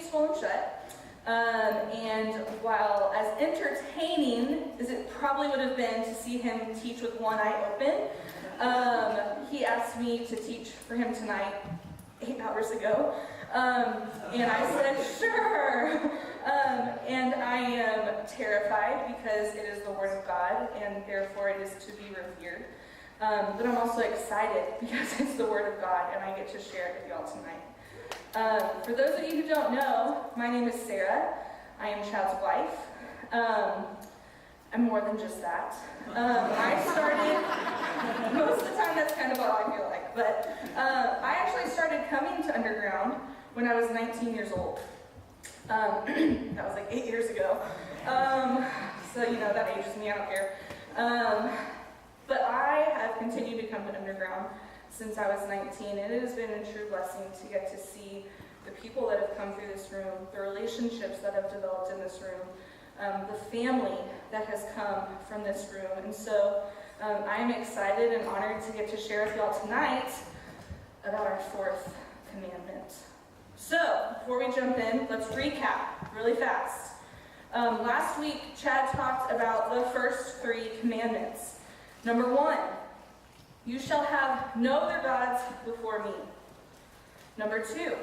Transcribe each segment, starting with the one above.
swollen shut. And while as entertaining as it probably would have been to see him teach with one eye open, he asked me to teach for him tonight 8 hours ago. And I said, sure. And I am terrified because it is the Word of God, and therefore it is to be revered. But I'm also excited because it's the Word of God, and I get to share it with y'all tonight. For those of you who don't know, my name is Sarah. I am Chad's wife. I'm more than just that. I started, most of the time that's kind of all I feel like, but I actually started coming to Underground when I was 19 years old. That was like 8 years ago. So, that ages me, I don't care. But I have continued to come to Underground since I was 19, and it has been a true blessing to get to see the people that have come through this room, the relationships that have developed in this room, the family that has come from this room. And so I am excited and honored to get to share with y'all tonight about our 4th commandment. So, before we jump in, let's recap really fast. Last week, Chad talked about the first 3 commandments. Number 1, you shall have no other gods before me. Number 2,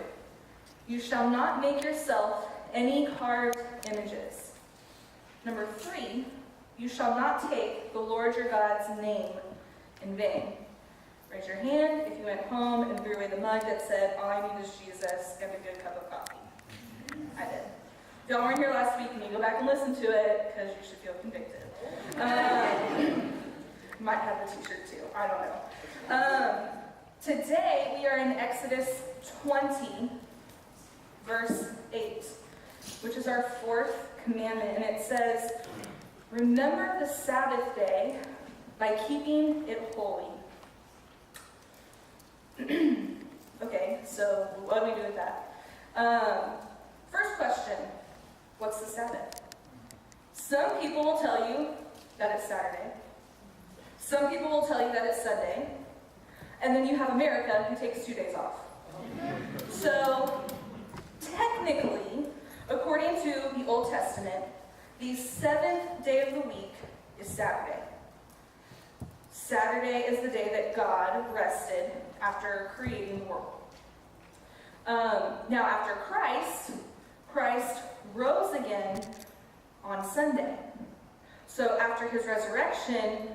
you shall not make yourself any carved images. Number 3, you shall not take the Lord your God's name in vain. Raise your hand if you went home and threw away the mug that said, all I need is Jesus and a good cup of coffee. I did. If y'all weren't here last week, you need to go back and listen to it because you should feel convicted. Might have the t-shirt too, I don't know. Today we are in Exodus 20, verse 8, which is our 4th commandment, and it says, remember the Sabbath day by keeping it holy. Okay, so what do we do with that? First question, what's the Sabbath? Some people will tell you that it's Saturday. Some people will tell you that it's Sunday. And then you have America who takes 2 days off. So, technically, according to the Old Testament, the 7th day of the week is Saturday. Saturday is the day that God rested after creating the world. Now, after Christ rose again on Sunday. So after his resurrection,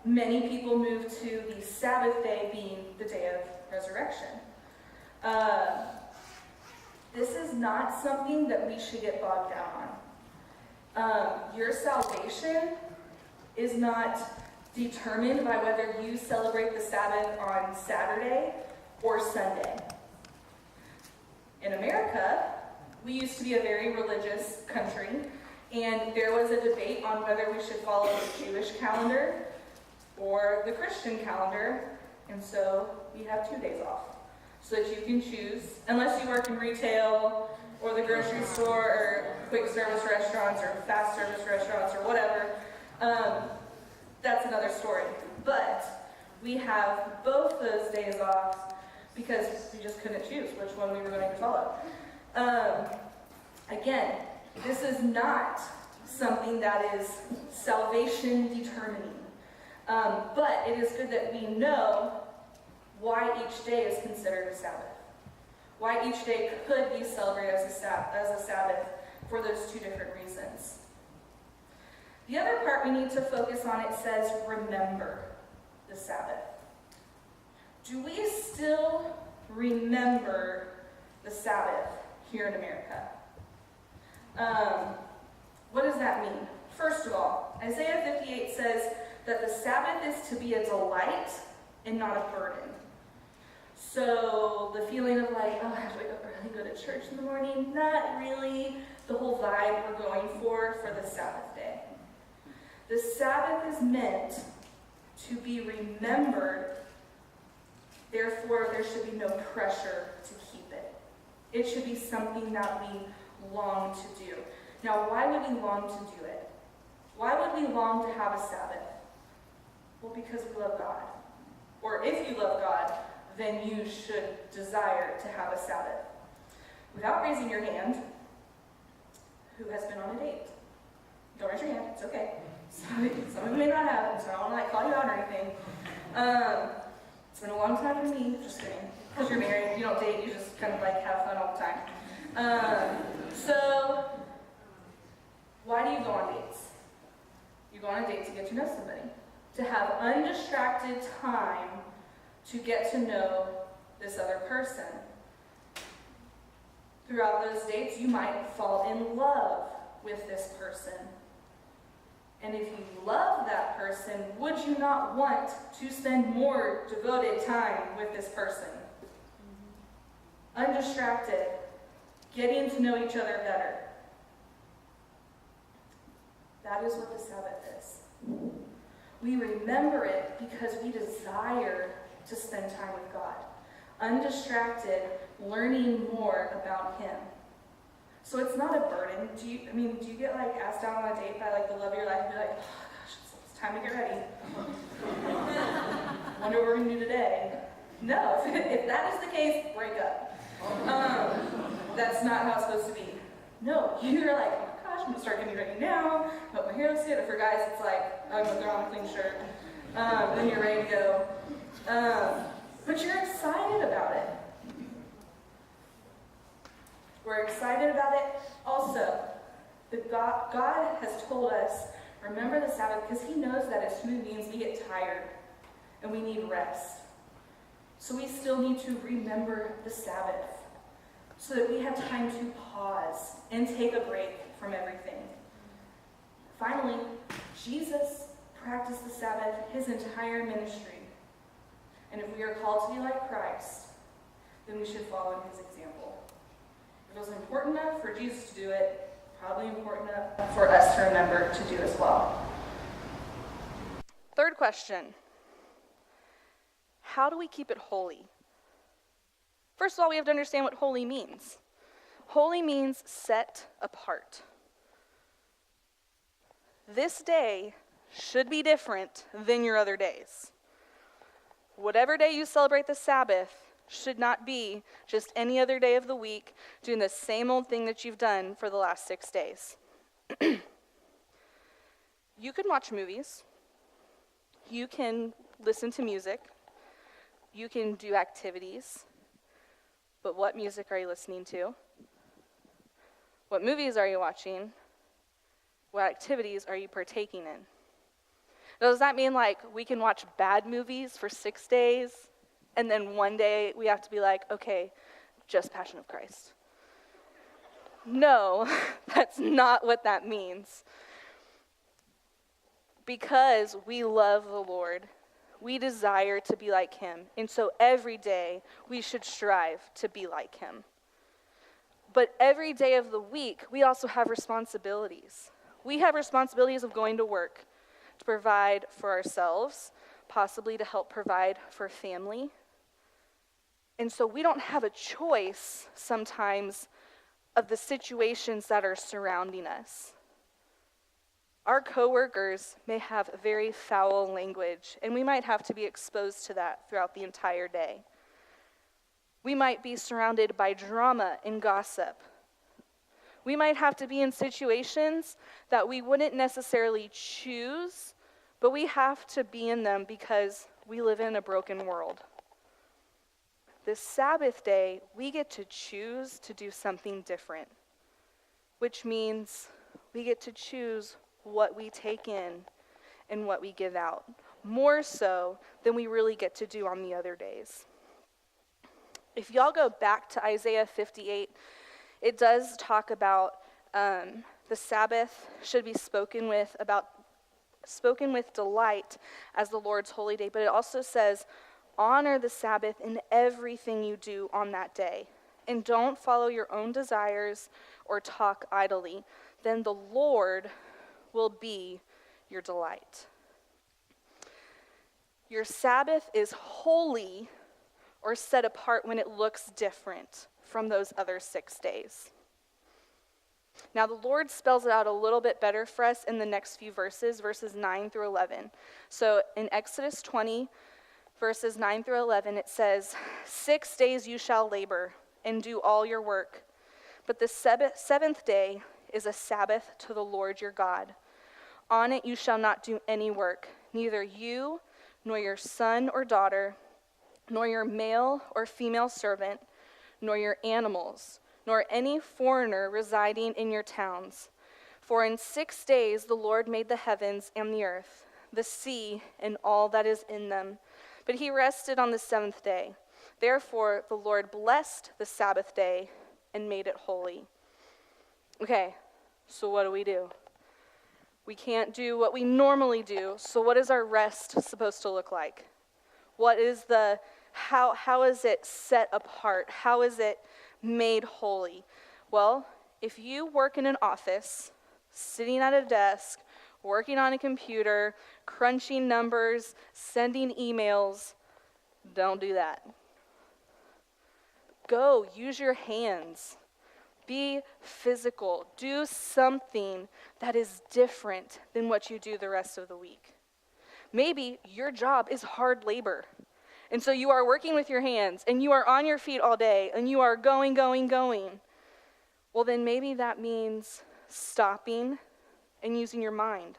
many people moved to the Sabbath day being the day of resurrection. This is not something that we should get bogged down on. Your salvation is not determined by whether you celebrate the Sabbath on Saturday or Sunday. In America, we used to be a very religious country, and there was a debate on whether we should follow the Jewish calendar or the Christian calendar, and so we have 2 days off. So that you can choose, unless you work in retail or the grocery store or quick service restaurants or fast service restaurants or whatever, that's another story. But we have both those days off because we just couldn't choose which one we were going to follow. Again, this is not something that is salvation determining. But it is good that we know why each day is considered a Sabbath. Why each day could be celebrated as a Sabbath for those 2 different reasons. The other part we need to focus on, it says, remember the Sabbath. Do we still remember the Sabbath here in America? What does that mean? First of all, Isaiah 58 says that the Sabbath is to be a delight and not a burden. So the feeling of like, oh, I have to wake up early and go to church in the morning, not really the whole vibe we're going for the Sabbath day. The Sabbath is meant to be remembered, therefore there should be no pressure to keep it. It should be something that we long to do. Now, why would we long to do it? Why would we long to have a Sabbath? Well, because we love God. Or if you love God, then you should desire to have a Sabbath. without raising your hand, who has been on a date? Don't raise your hand, it's okay. Some of you may not have, so I don't want to call you out or anything. It's been a long time for me, just kidding. Because you're married, you don't date, you just kind of have fun all the time. So, why do you go on dates? You go on a date to get to know somebody. To have undistracted time to get to know this other person. Throughout those dates, you might fall in love with this person. And if you love that person, would you not want to spend more devoted time with this person? Undistracted, getting to know each other better. That is what the Sabbath is. We remember it because we desire to spend time with God. Undistracted, learning more about Him. So it's not a burden. Do you get asked out on a date by the love of your life and be like, oh gosh, it's time to get ready. Wonder what we're going to do today. No, if that is the case, break up. That's not how it's supposed to be. No, you're like, oh my gosh, I'm going to start getting ready now. Hope my hair looks good. For guys, it's I'm going to throw on a clean shirt. Then you're ready to go. But you're excited about it. We're excited about it. Also, God has told us, remember the Sabbath, because He knows that as human beings we get tired and we need rest. So we still need to remember the Sabbath so that we have time to pause and take a break from everything. Finally, Jesus practiced the Sabbath His entire ministry. And if we are called to be like Christ, then we should follow His example. If it was important enough for Jesus to do it, probably important enough for us to remember to do as well. Third question. How do we keep it holy? First of all, we have to understand what holy means. Holy means set apart. This day should be different than your other days. Whatever day you celebrate the Sabbath should not be just any other day of the week doing the same old thing that you've done for the last 6 days. You can watch movies. You can listen to music. You can do activities. But what music are you listening to? What movies are you watching? What activities are you partaking in? Does that mean we can watch bad movies for 6 days and then one day we have to be okay, just Passion of Christ? No, that's not what that means. Because we love the Lord, we desire to be like Him. And so every day we should strive to be like Him. But every day of the week, we also have responsibilities. We have responsibilities of going to work, to provide for ourselves, possibly to help provide for family. And so we don't have a choice sometimes of the situations that are surrounding us. Our coworkers may have very foul language, and we might have to be exposed to that throughout the entire day. We might be surrounded by drama and gossip. We might have to be in situations that we wouldn't necessarily choose, but we have to be in them because we live in a broken world. This Sabbath day, we get to choose to do something different, which means we get to choose what we take in and what we give out, more so than we really get to do on the other days. If y'all go back to Isaiah 58, it does talk about the Sabbath should be spoken with delight as the Lord's holy day, but it also says, honor the Sabbath in everything you do on that day, and don't follow your own desires or talk idly. Then the Lord will be your delight. Your Sabbath is holy or set apart when it looks different from those other 6 days. Now, the Lord spells it out a little bit better for us in the next few verses 9 through 11. So in Exodus 20, verses 9 through 11, it says, 6 days you shall labor and do all your work, But the seventh day is a Sabbath to the Lord your God. On it you shall not do any work, neither you, nor your son or daughter, nor your male or female servant, nor your animals, nor any foreigner residing in your towns. For in 6 days the Lord made the heavens and the earth, the sea, and all that is in them. But he rested on the seventh day. Therefore the Lord blessed the Sabbath day and made it holy. Okay, so what do? We can't do what we normally do, so what is our rest supposed to look like? What is how is it set apart? How is it made holy? Well, if you work in an office, sitting at a desk, working on a computer, crunching numbers, sending emails, don't do that. Go, use your hands. Be physical. Do something that is different than what you do the rest of the week. Maybe your job is hard labor. And so you are working with your hands, and you are on your feet all day, and you are going. Well, then maybe that means stopping and using your mind,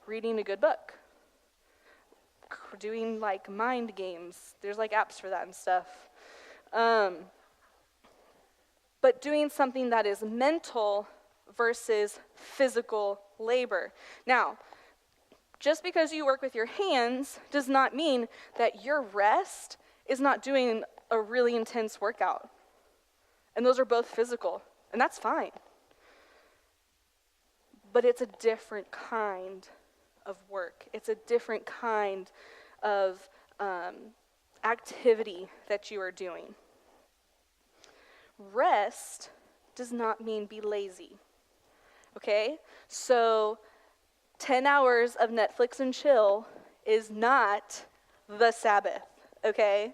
reading a good book, doing like mind games. There's like apps for that and stuff. But doing something that is mental versus physical labor. Now, just because you work with your hands does not mean that your rest is not doing a really intense workout. And those are both physical, and that's fine. But it's a different kind of work. It's a different kind of activity that you are doing. Rest does not mean be lazy, okay? So 10 hours of Netflix and chill is not the Sabbath, okay?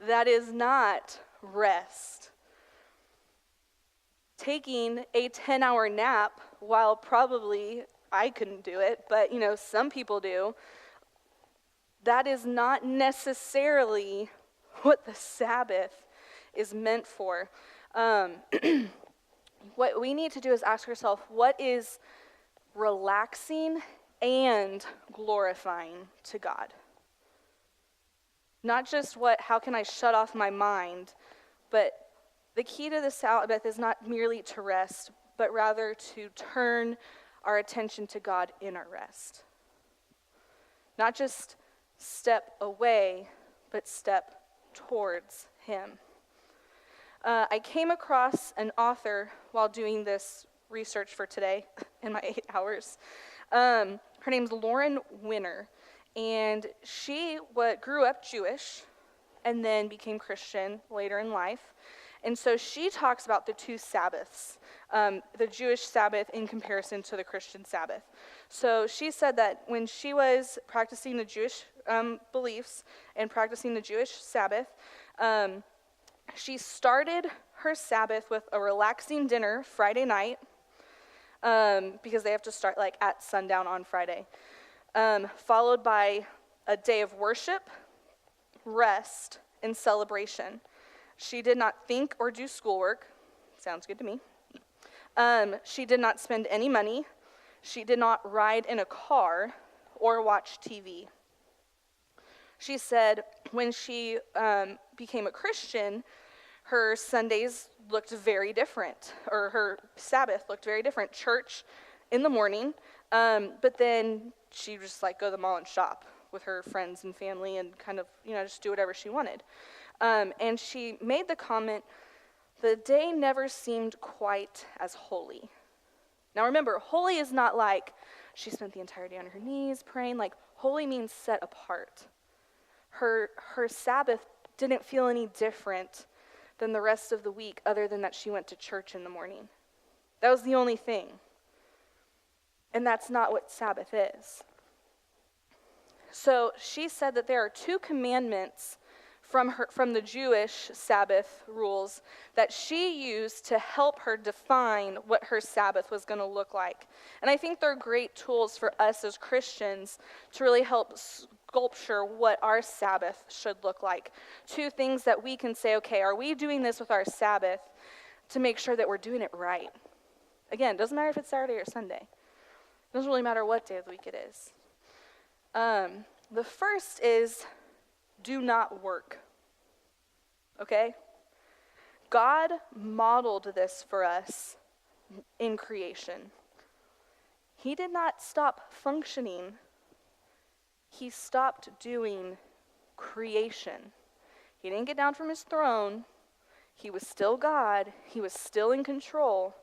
That is not rest. Taking a 10-hour nap, while probably I couldn't do it, but some people do, that is not necessarily what the Sabbath is meant for. What we need to do is ask ourselves, what is relaxing and glorifying to God? Not just how can I shut off my mind, but the key to the Sabbath is not merely to rest, but rather to turn our attention to God in our rest. Not just step away, but step towards Him. I came across an author while doing this research for today in my 8 hours. Her name's Lauren Winner, and she grew up Jewish and then became Christian later in life. And so she talks about the two Sabbaths, the Jewish Sabbath in comparison to the Christian Sabbath. So she said that when she was practicing the Jewish beliefs and practicing the Jewish Sabbath, she started her Sabbath with a relaxing dinner Friday night, because they have to start at sundown on Friday, followed by a day of worship, rest, and celebration. She did not think or do schoolwork. Sounds good to me. She did not spend any money. She did not ride in a car or watch TV. She said when she became a Christian, her Sundays looked very different, or her Sabbath looked very different. Church in the morning, but then she would just go to the mall and shop with her friends and family and kind of, just do whatever she wanted. And she made the comment, the day never seemed quite as holy. Now remember, holy is not she spent the entire day on her knees praying. Holy means set apart. Her Sabbath didn't feel any different than the rest of the week, other than that she went to church in the morning. That was the only thing. And that's not what Sabbath is. So she said that there are 2 commandments from the Jewish Sabbath rules that she used to help her define what her Sabbath was going to look like. And I think they're great tools for us as Christians to really help sculpture what our Sabbath should look like. 2 things that we can say, okay, are we doing this with our Sabbath to make sure that we're doing it right. Again, it doesn't matter if it's Saturday or Sunday. It doesn't really matter what day of the week it is. The first is do not work. Okay? God modeled this for us in creation. He did not stop functioning. He stopped doing creation. He didn't get down from his throne. He was still God. He was still in control.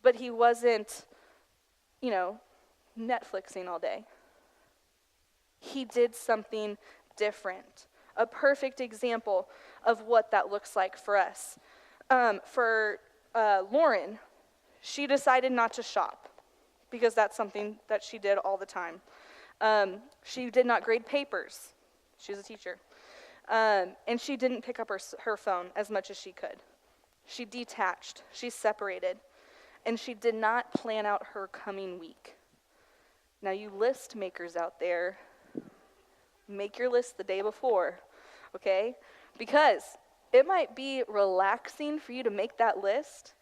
But he wasn't, Netflixing all day. He did something different. A perfect example of what that looks like for us. For Lauren, she decided not to shop because that's something that she did all the time. She did not grade papers. She's a teacher. And she didn't pick up her phone as much as she could. She detached. She separated. And she did not plan out her coming week. Now, you list makers out there, make your list the day before, okay? Because it might be relaxing for you to make that list,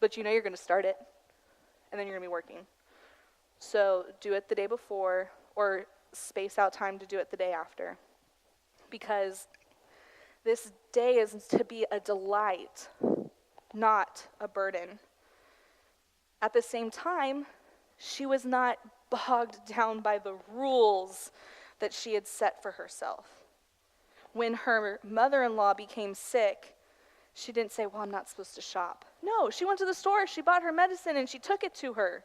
but you're going to start it, and then you're going to be working. So do it the day before, or space out time to do it the day after. Because this day is to be a delight, not a burden. At the same time, she was not bogged down by the rules that she had set for herself. When her mother-in-law became sick, she didn't say, well, I'm not supposed to shop. No, she went to the store, she bought her medicine, and she took it to her.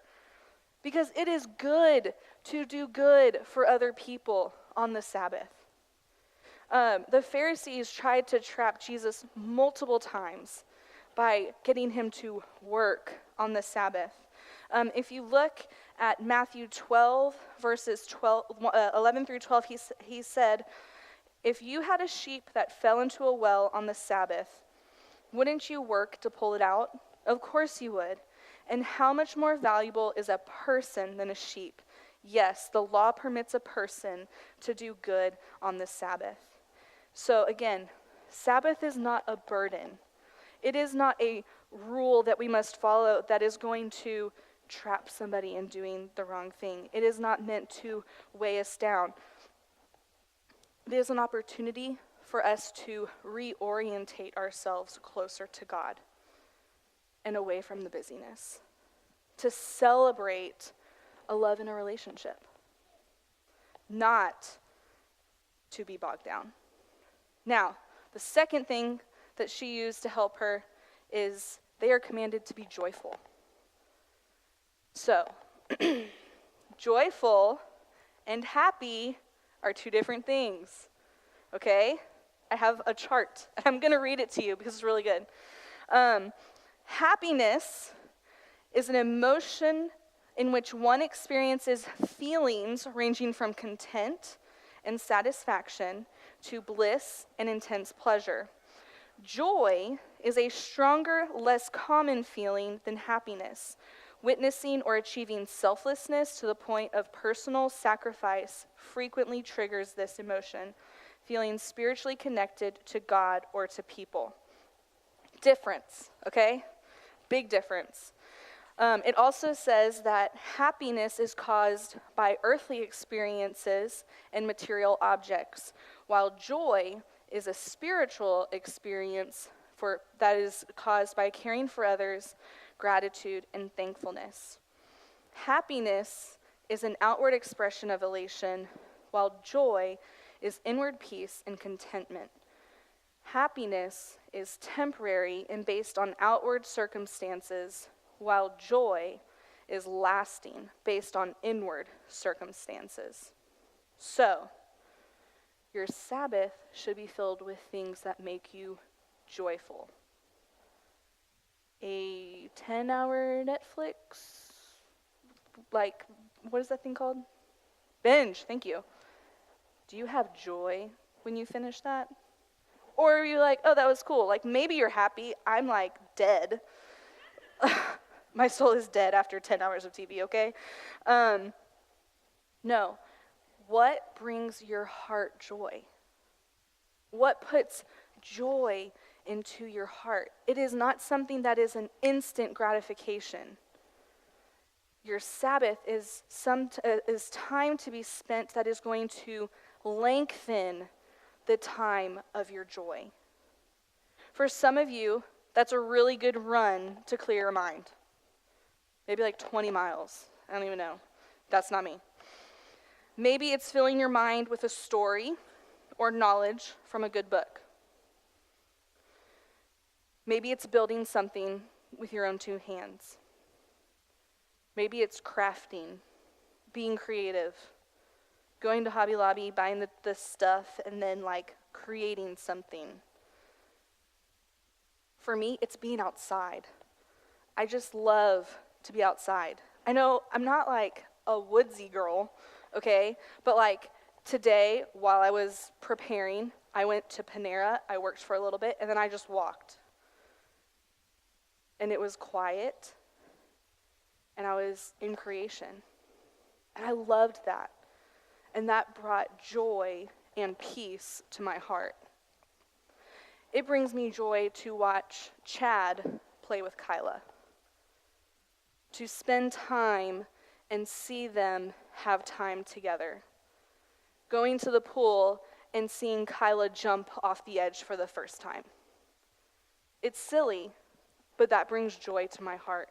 Because it is good to do good for other people on the Sabbath. The Pharisees tried to trap Jesus multiple times by getting him to work on the Sabbath. If you look at Matthew 12, verses 11 through 12, he said, if you had a sheep that fell into a well on the Sabbath, wouldn't you work to pull it out? Of course you would. And how much more valuable is a person than a sheep? Yes, the law permits a person to do good on the Sabbath. So again, Sabbath is not a burden. It is not a rule that we must follow that is going to trap somebody in doing the wrong thing. It is not meant to weigh us down. It is an opportunity for us to reorientate ourselves closer to God and away from the busyness, to celebrate a love in a relationship, not to be bogged down. Now, the second thing that she used to help her is they are commanded to be joyful. So, joyful and happy are two different things, okay? I have a chart, and I'm going to read it to you because it's really good. Happiness is an emotion in which one experiences feelings ranging from content and satisfaction to bliss and intense pleasure. Joy is a stronger, less common feeling than happiness. Witnessing or achieving selflessness to the point of personal sacrifice frequently triggers this emotion, feeling spiritually connected to God or to people. Difference, okay? Big difference. It also says that happiness is caused by earthly experiences and material objects, while joy is a spiritual experience that is caused by caring for others, gratitude, and thankfulness. Happiness is an outward expression of elation, while joy is inward peace and contentment. Happiness is temporary and based on outward circumstances, while joy is lasting, based on inward circumstances. So, your Sabbath should be filled with things that make you joyful. A 10-hour Netflix, what is that thing called? Binge, thank you. Do you have joy when you finish that? Or are you like, oh, that was cool. Maybe you're happy. I'm dead. My soul is dead after 10 hours of TV, okay? No. What brings your heart joy? What puts joy into your heart. It is not something that is an instant gratification. Your Sabbath is time to be spent that is going to lengthen the time of your joy. For some of you, that's a really good run to clear your mind. Maybe like 20 miles. I don't even know. That's not me. Maybe it's filling your mind with a story or knowledge from a good book. Maybe it's building something with your own two hands. Maybe it's crafting, being creative, going to Hobby Lobby, buying the stuff, and then creating something. For me, it's being outside. I just love to be outside. I know I'm not a woodsy girl, okay? But today, while I was preparing, I went to Panera, I worked for a little bit, and then I just walked. And it was quiet, and I was in creation. And I loved that. And that brought joy and peace to my heart. It brings me joy to watch Chad play with Kyla, to spend time and see them have time together. Going to the pool and seeing Kyla jump off the edge for the first time. It's silly, but that brings joy to my heart.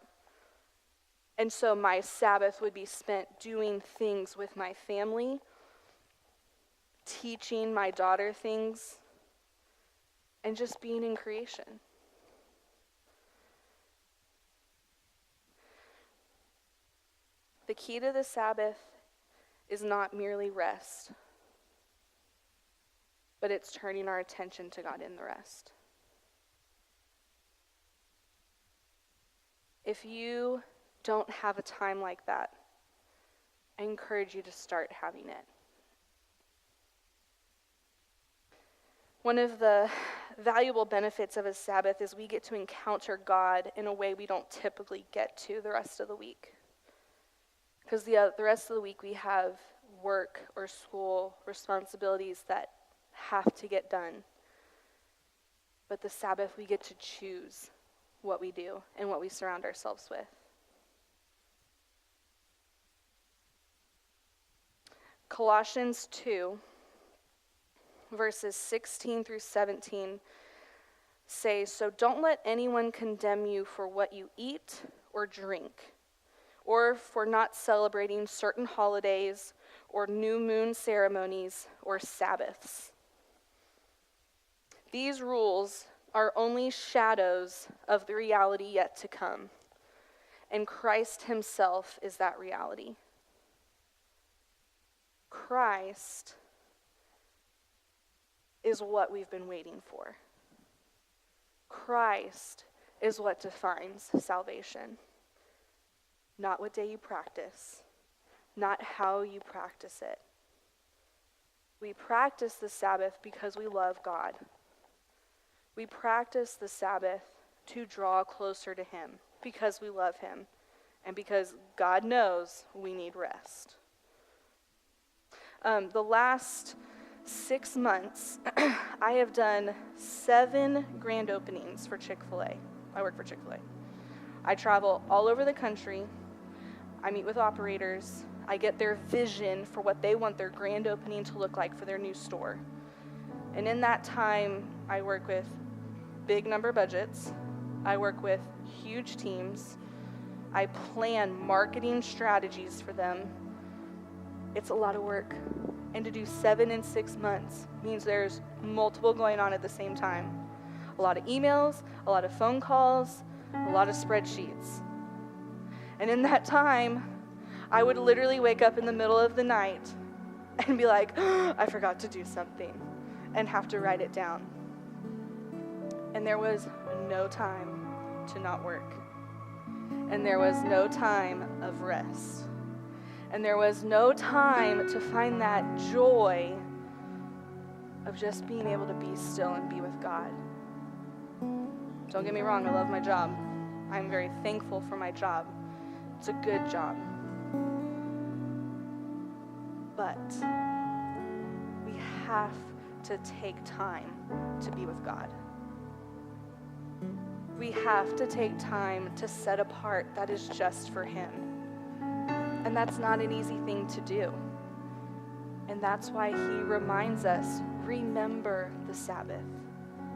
And so my Sabbath would be spent doing things with my family, teaching my daughter things, and just being in creation. The key to the Sabbath is not merely rest, but it's turning our attention to God in the rest. If you don't have a time like that, I encourage you to start having it. One of the valuable benefits of a Sabbath is we get to encounter God in a way we don't typically get to the rest of the week. Because the rest of the week we have work or school responsibilities that have to get done. But the Sabbath, we get to choose what we do and what we surround ourselves with. Colossians 2, verses 16 through 17 say, "So don't let anyone condemn you for what you eat or drink, or for not celebrating certain holidays or new moon ceremonies or Sabbaths. These rules are only shadows of the reality yet to come, and Christ himself is that reality." Christ is what we've been waiting for. Christ is what defines salvation. Not what day you practice, not how you practice it. We practice the Sabbath because we love God. We practice the Sabbath to draw closer to him because we love him and because God knows we need rest. The last 6 months, I have done 7 grand openings for Chick-fil-A. I work for Chick-fil-A. I travel all over the country. I meet with operators. I get their vision for what they want their grand opening to look like for their new store. And in that time, I work with big number budgets. I work with huge teams. I plan marketing strategies for them. It's a lot of work. And to do 7 in 6 months means there's multiple going on at the same time. A lot of emails, a lot of phone calls, a lot of spreadsheets. And in that time, I would literally wake up in the middle of the night and be like, I forgot to do something, and have to write it down. And there was no time to not work. And there was no time of rest. And there was no time to find that joy of just being able to be still and be with God. Don't get me wrong, I love my job. I'm very thankful for my job. It's a good job. But we have to take time to be with God. We have to take time to set apart that is just for him. And that's not an easy thing to do. And that's why he reminds us, remember the Sabbath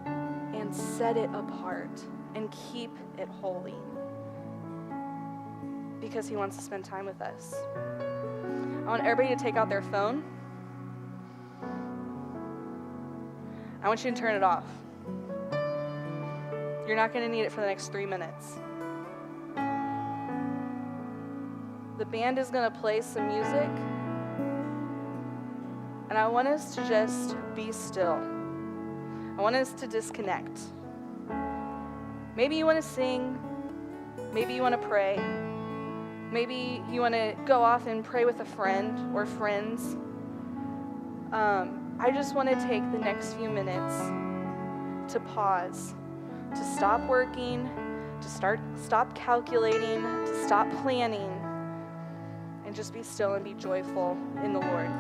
and set it apart and keep it holy, because he wants to spend time with us. I want everybody to take out their phone. I want you to turn it off. You're not going to need it for the next 3 minutes. The band is going to play some music, and I want us to just be still. I want us to disconnect. Maybe you want to sing. Maybe you want to pray. Maybe you want to go off and pray with a friend or friends. I just want to take the next few minutes to pause, to stop working, to stop calculating, to stop planning, and just be still and be joyful in the Lord.